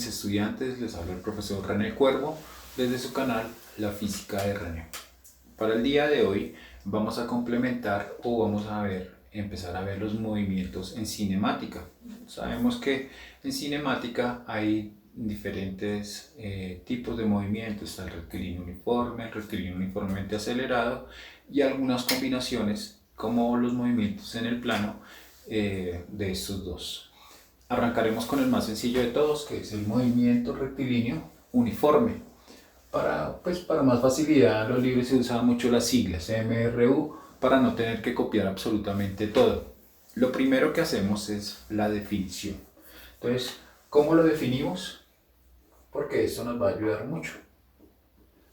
mis estudiantes, les habla el profesor René Cuervo desde su canal La Física de René. Para el día de hoy vamos a complementar o vamos a empezar a ver los movimientos en cinemática. Sabemos que en cinemática hay diferentes tipos de movimientos, está el rectilíneo uniforme, el rectilíneo uniformemente acelerado y algunas combinaciones como los movimientos en el plano de estos dos. Arrancaremos con el más sencillo de todos, que es el movimiento rectilíneo uniforme. Para más facilidad, en los libros se usan mucho las siglas MRU para no tener que copiar absolutamente todo. Lo primero que hacemos es la definición. Entonces, ¿cómo lo definimos? Porque esto nos va a ayudar mucho.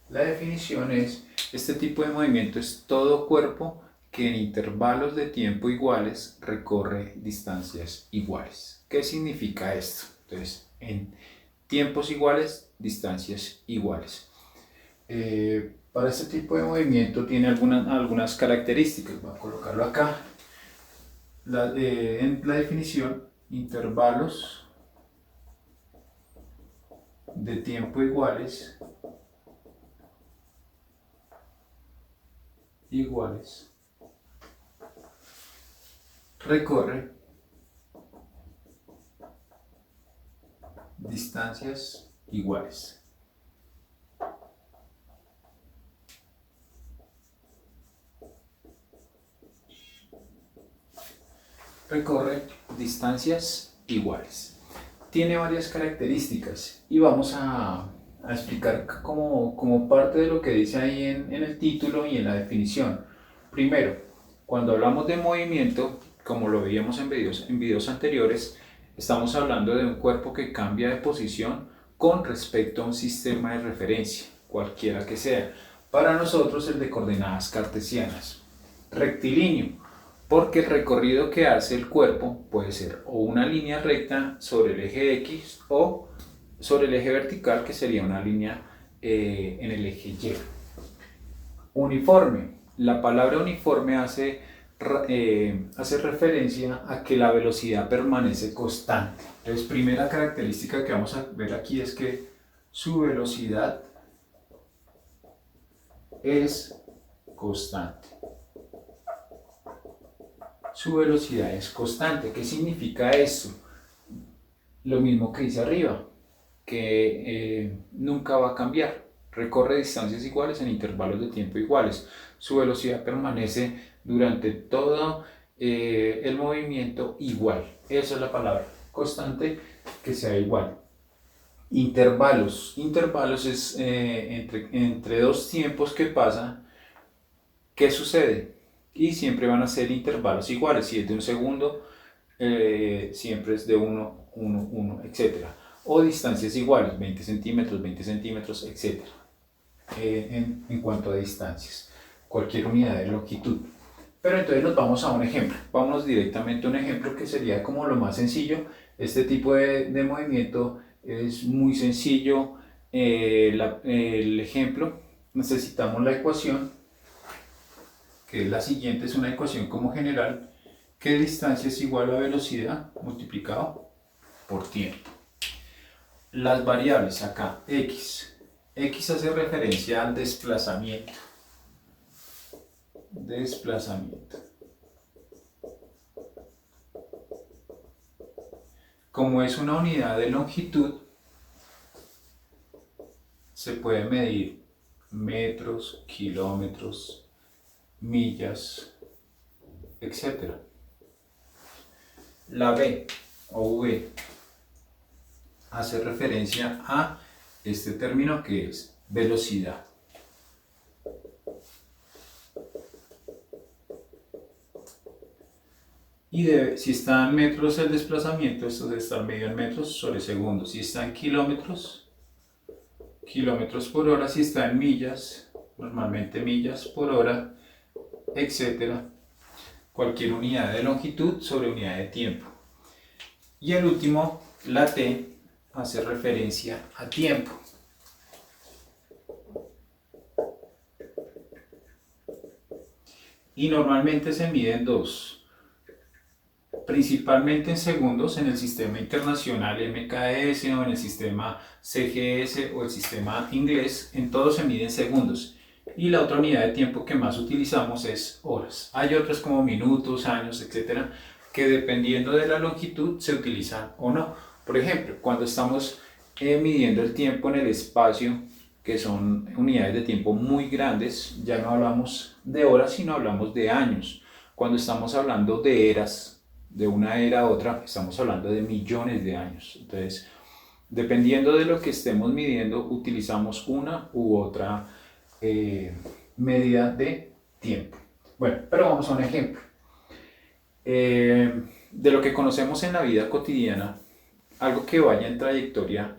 La definición es: este tipo de movimiento es todo cuerpo que en intervalos de tiempo iguales recorre distancias iguales. ¿Qué significa esto? Entonces, en tiempos iguales, distancias iguales. Para este tipo de movimiento tiene algunas características. Voy a colocarlo acá. En la definición, intervalos de tiempo iguales recorre distancias iguales. Recorre distancias iguales. Tiene varias características y vamos a explicar como parte de lo que dice ahí en el título y en la definición. Primero, cuando hablamos de movimiento, como lo veíamos en videos anteriores, estamos hablando de un cuerpo que cambia de posición con respecto a un sistema de referencia, cualquiera que sea. Para nosotros el de coordenadas cartesianas. Rectilíneo, porque el recorrido que hace el cuerpo puede ser o una línea recta sobre el eje X o sobre el eje vertical, que sería una línea en el eje Y. Uniforme. La palabra uniforme hace referencia a que la velocidad permanece constante. Entonces, primera característica que vamos a ver aquí es que su velocidad es constante. Su velocidad es constante. ¿Qué significa esto? Lo mismo que dice arriba, que nunca va a cambiar. Recorre distancias iguales en intervalos de tiempo iguales. Su velocidad permanece durante todo el movimiento igual. Esa es la palabra, constante, que sea igual. Intervalos. Intervalos es entre dos tiempos que pasan. ¿Qué sucede? Y siempre van a ser intervalos iguales. Si es de un segundo, siempre es de 1, 1, 1, etc. O distancias iguales, 20 centímetros, etc. En cuanto a distancias, cualquier unidad de longitud. Pero entonces nos vamos a un ejemplo. Vámonos directamente a un ejemplo que sería como lo más sencillo. Este tipo de movimiento es muy sencillo. El ejemplo, necesitamos la ecuación, que es la siguiente, es una ecuación como general, que distancia es igual a velocidad multiplicado por tiempo. Las variables acá, x hace referencia al desplazamiento. Como es una unidad de longitud, se puede medir metros, kilómetros, millas, etc. La b o v hace referencia a este término que es velocidad. Y si está en metros el desplazamiento, esto debe estar medido en metros sobre segundo. Si está en kilómetros, kilómetros por hora. Si está en millas, normalmente millas por hora, etc. Cualquier unidad de longitud sobre unidad de tiempo. Y el último, la t, hace referencia a tiempo. Y normalmente se miden dos. principalmente en segundos en el sistema internacional MKS o en el sistema CGS o el sistema inglés, en todo se mide en segundos. Y la otra unidad de tiempo que más utilizamos es horas. Hay otras como minutos, años, etcétera, que dependiendo de la longitud se utilizan o no. Por ejemplo, cuando estamos midiendo el tiempo en el espacio, que son unidades de tiempo muy grandes, ya no hablamos de horas, sino hablamos de años. Cuando estamos hablando de eras, de una era a otra, estamos hablando de millones de años. Entonces, dependiendo de lo que estemos midiendo, utilizamos una u otra medida de tiempo. Bueno, pero vamos a un ejemplo. De lo que conocemos en la vida cotidiana, algo que vaya en trayectoria,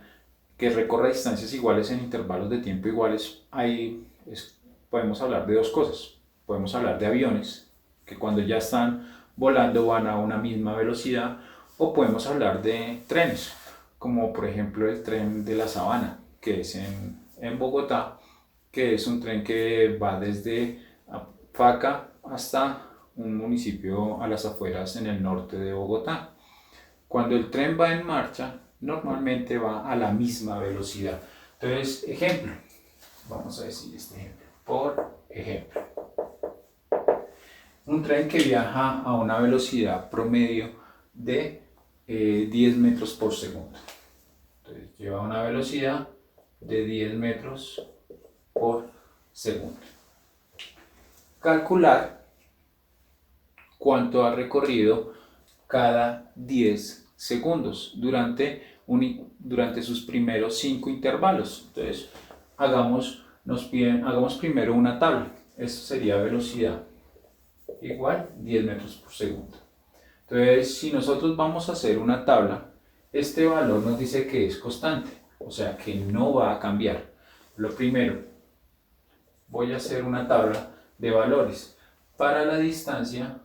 que recorra distancias iguales en intervalos de tiempo iguales, podemos hablar de dos cosas. Podemos hablar de aviones, que cuando ya están volando van a una misma velocidad, o podemos hablar de trenes, como por ejemplo el tren de la Sabana, que es en Bogotá, que es un tren que va desde Faca hasta un municipio a las afueras en el norte de Bogotá. Cuando el tren va en marcha, normalmente va a la misma velocidad. Entonces, ejemplo, vamos a decir este ejemplo. Por ejemplo, un tren que viaja a una velocidad promedio de 10 metros por segundo. Entonces, lleva una velocidad de 10 metros por segundo. Calcular cuánto ha recorrido cada 10 segundos durante sus primeros 5 intervalos. Entonces, hagamos primero una tabla. Esto sería velocidad igual 10 metros por segundo. Entonces, si nosotros vamos a hacer una tabla, este valor nos dice que es constante, o sea que no va a cambiar. Lo primero, voy a hacer una tabla de valores para la distancia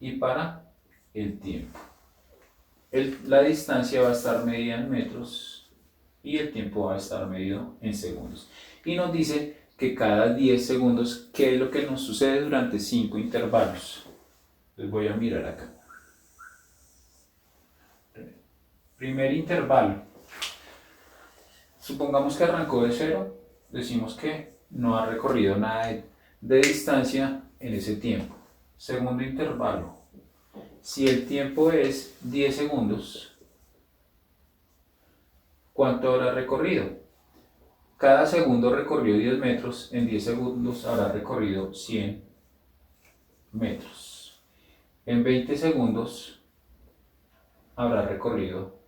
y para el tiempo. La distancia va a estar medida en metros y el tiempo va a estar medido en segundos. Y nos dice que cada 10 segundos, ¿qué es lo que nos sucede durante 5 intervalos? Les voy a mirar acá. Primer intervalo. Supongamos que arrancó de 0, decimos que no ha recorrido nada de distancia en ese tiempo. Segundo intervalo. Si el tiempo es 10 segundos, ¿cuánto habrá recorrido? Cada segundo recorrió 10 metros, en 10 segundos habrá recorrido 100 metros. En 20 segundos habrá recorrido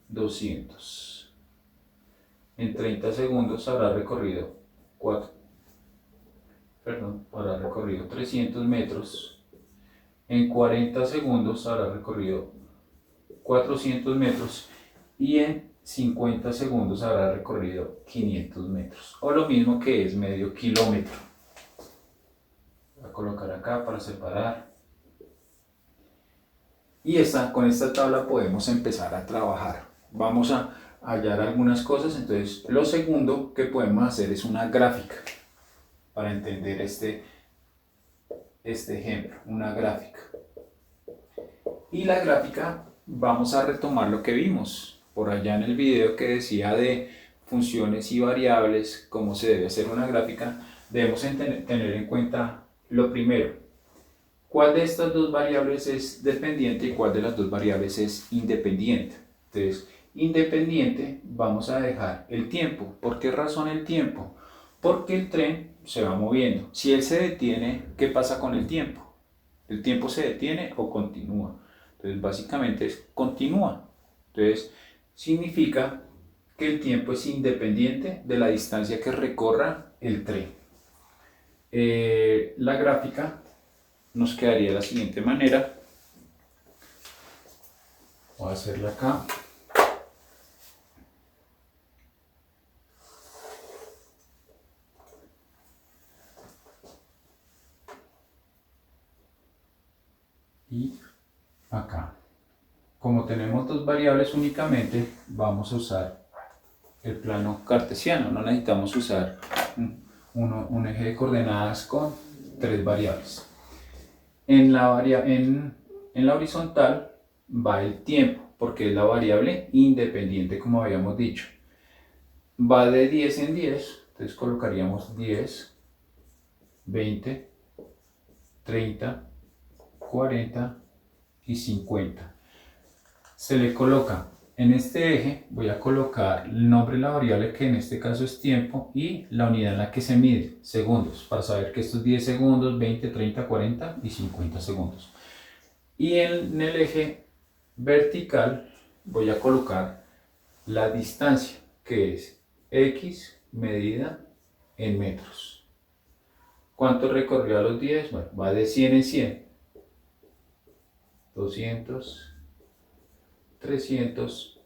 200. En 30 segundos habrá recorrido 300 metros. En 40 segundos habrá recorrido 400 metros y en 50 segundos habrá recorrido 500 metros, o lo mismo que es medio kilómetro. Voy a colocar acá para separar. Y con esta tabla podemos empezar a trabajar. Vamos a hallar algunas cosas. Entonces, lo segundo que podemos hacer es una gráfica para entender este ejemplo, una gráfica. Y la gráfica, vamos a retomar lo que vimos por allá en el video que decía de funciones y variables, cómo se debe hacer una gráfica. Debemos tener en cuenta lo primero: ¿cuál de estas dos variables es dependiente y cuál de las dos variables es independiente? Entonces, independiente, vamos a dejar el tiempo. ¿Por qué razón el tiempo? Porque el tren se va moviendo. Si él se detiene, ¿qué pasa con el tiempo? ¿El tiempo se detiene o continúa? Entonces, básicamente continúa. Entonces, significa que el tiempo es independiente de la distancia que recorra el tren. La gráfica nos quedaría de la siguiente manera. Voy a hacerla acá. Y acá. Como tenemos dos variables únicamente, vamos a usar el plano cartesiano. No necesitamos usar un eje de coordenadas con tres variables. En En la horizontal va el tiempo, porque es la variable independiente, como habíamos dicho. Va de 10 en 10, entonces colocaríamos 10, 20, 30, 40 y 50. Se le coloca en este eje, voy a colocar el nombre de la variable, que en este caso es tiempo, y la unidad en la que se mide, segundos, para saber que estos 10 segundos, 20, 30, 40 y 50 segundos. Y en el eje vertical voy a colocar la distancia, que es x medida en metros. ¿Cuánto recorrió a los 10? Bueno, va de 100 en 100. 200, 300,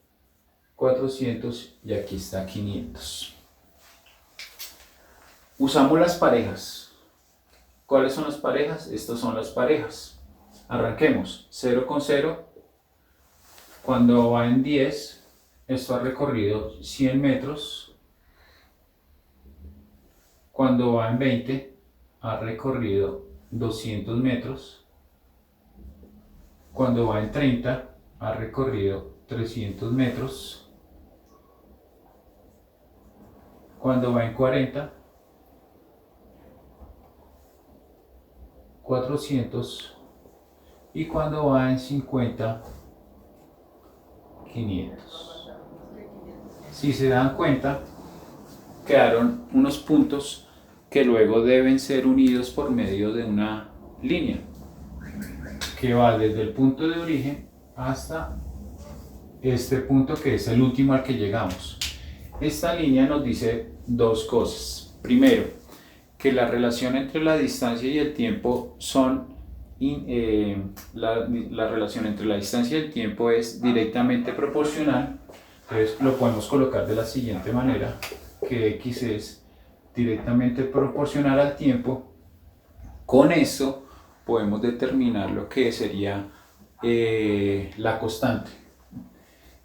400 y aquí está 500. Usamos las parejas. ¿Cuáles son las parejas? Estas son las parejas. Arranquemos. 0 con 0. Cuando va en 10, esto ha recorrido 100 metros. Cuando va en 20, ha recorrido 200 metros. Cuando va en 30, ha recorrido 300 metros. Cuando va en 40, 400. Y cuando va en 50, 500. Si se dan cuenta, quedaron unos puntos que luego deben ser unidos por medio de una línea que va desde el punto de origen hasta este punto, que es el último al que llegamos. Esta línea nos dice dos cosas. Primero, que la relación entre la distancia y el tiempo la relación entre la distancia y el tiempo es directamente proporcional. Entonces lo podemos colocar de la siguiente manera, que x es directamente proporcional al tiempo. Con eso podemos determinar lo que sería la constante.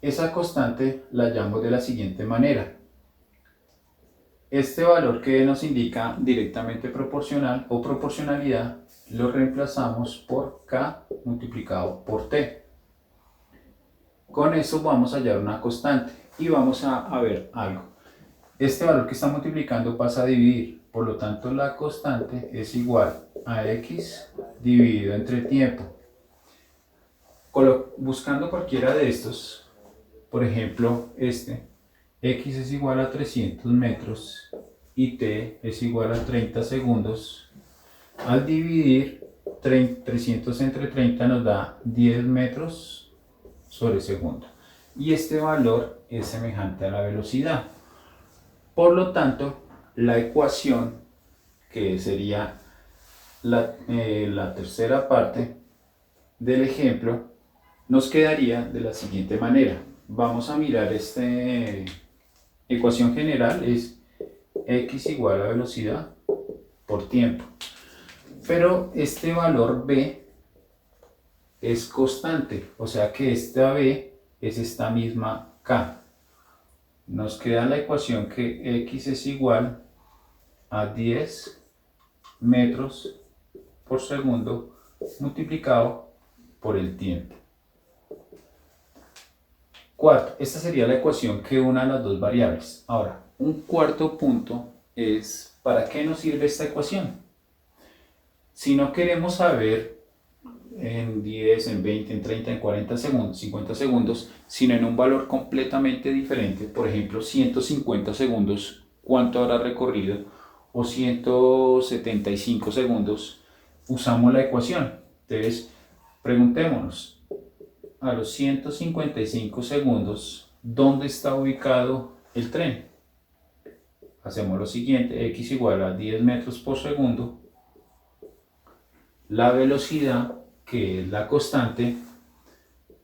Esa constante la llamo de la siguiente manera. Este valor que nos indica directamente proporcional o proporcionalidad lo reemplazamos por k multiplicado por t. Con eso vamos a hallar una constante y vamos a ver algo. Este valor que está multiplicando pasa a dividir, por lo tanto la constante es igual a x dividido entre tiempo. Buscando cualquiera de estos, por ejemplo este, x es igual a 300 metros y t es igual a 30 segundos. Al dividir 300 entre 30 nos da 10 metros sobre segundo. Y este valor es semejante a la velocidad. Por lo tanto, la ecuación, que sería la tercera parte del ejemplo, nos quedaría de la siguiente manera. Vamos a mirar esta ecuación general, es x igual a velocidad por tiempo. Pero este valor b es constante, o sea que esta b es esta misma k. Nos queda la ecuación que x es igual a 10 metros por segundo multiplicado por el tiempo. Cuarto, esta sería la ecuación que una las dos variables. Ahora, un cuarto punto es ¿para qué nos sirve esta ecuación? Si no queremos saber en 10, en 20, en 30, en 40 segundos, 50 segundos, sino en un valor completamente diferente, por ejemplo 150 segundos, ¿cuánto habrá recorrido? O 175 segundos, usamos la ecuación. Entonces, preguntémonos, a los 155 segundos, ¿dónde está ubicado el tren? Hacemos lo siguiente, x igual a 10 metros por segundo, la velocidad, que es la constante,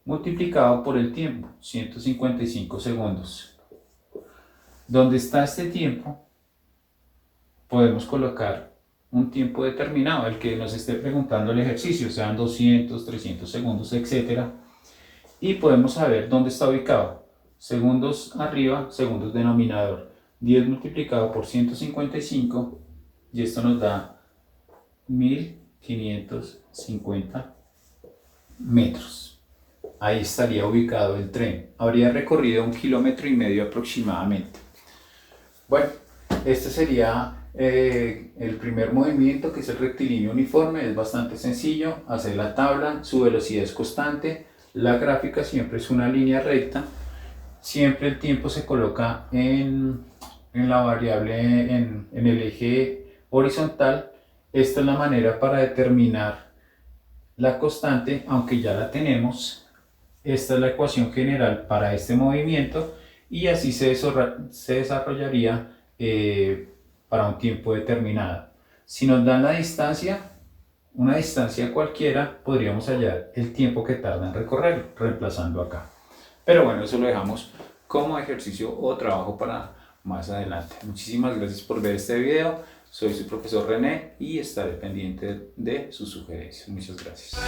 multiplicado por el tiempo, 155 segundos. ¿Dónde está este tiempo? Podemos colocar un tiempo determinado, el que nos esté preguntando el ejercicio, sean 200, 300 segundos, etc. Y podemos saber dónde está ubicado. Segundos arriba, segundos denominador. 10 multiplicado por 155 y esto nos da 1550 metros. Ahí estaría ubicado el tren. Habría recorrido 1,5 kilómetros aproximadamente. Bueno, este sería el primer movimiento, que es el rectilíneo uniforme. Es bastante sencillo. Hacer la tabla, su velocidad es constante. La gráfica siempre es una línea recta. Siempre el tiempo se coloca en la variable, en el eje horizontal. Esta es la manera para determinar la constante, aunque ya la tenemos. Esta es la ecuación general para este movimiento y así se desarrollaría para un tiempo determinado. Si nos dan la distancia, una distancia cualquiera, podríamos hallar el tiempo que tarda en recorrerlo, reemplazando acá. Pero bueno, eso lo dejamos como ejercicio o trabajo para más adelante. Muchísimas gracias por ver este video. Soy su profesor René y estaré pendiente de sus sugerencias. Muchas gracias.